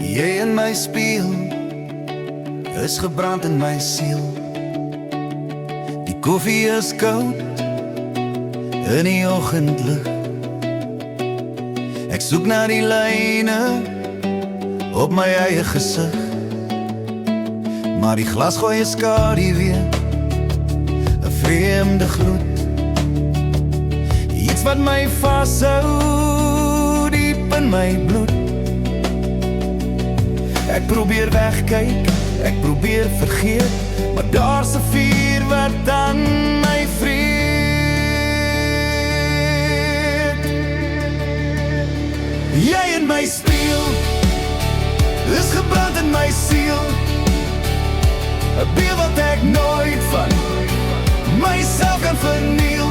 Jy in my spieël is gebrand in my siel. Die koffie is koud in die oggendlig. Ek soek na die lyne op my eie gesig, maar die glas gooi 'n skaduwee, 'n vreemde gloed, iets wat my vashou diep in my bloed. Ek probeer wegkyk, ek probeer vergeet, maar daar's 'n vuur wat aan my vreet. Jy in my spieël is gebrand in my siel, 'n beeld wat ek nooit van myself kan verniel.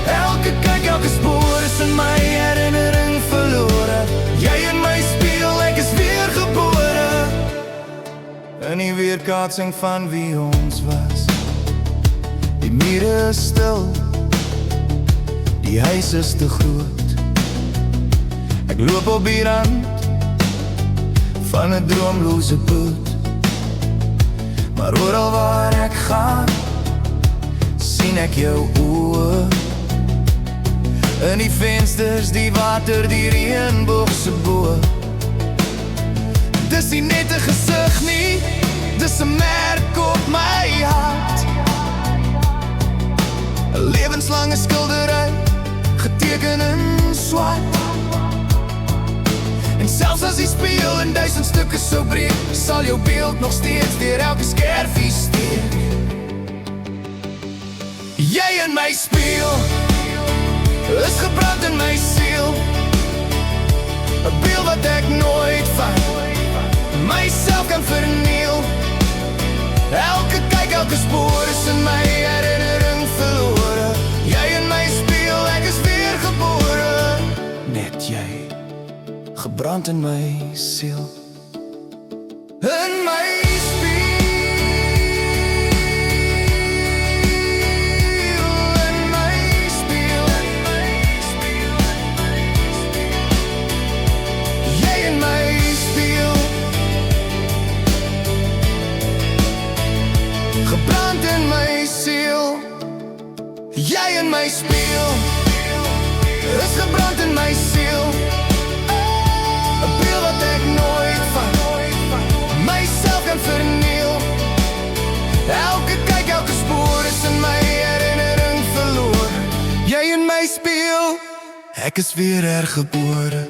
Elke kyk, elke spoor is in my herinnering verlore. Jy in my spieël, ek is weer gebore, in die weerkaatsing van wie ons was. Die mure is stil, die huis is te groot. Ek loop op die rand van 'n droomloze boot, maar oral waar ek gaan, sien ek jou oë. In die vensters, die water, die reënboogse bo. Dis nie net 'n gesig nie, dis 'n merk op my hart. 'n lewenslange skildery, geteken in swart. En selfs as die spieël in 1000 stukke sou breek, sal jou beeld nog steeds deur elke skerfie steek. Jy in my spieël is gebrand in my siel, 'n beeld wat ek nooit van myself kan verniel. Elke kyk, elke spoor is in my herinnering verlore. Jy in my spieël, ek is weer gebore, net jy, gebrand in my siel. In my gebrand in my siel. Jy in my spieël is gebrand in my siel, 'n beeld wat ek nooit van myself kan verniel. Elke kyk, elke spoor is in my herinnering verloor. Jy in my spieël, ek is weer hergebore.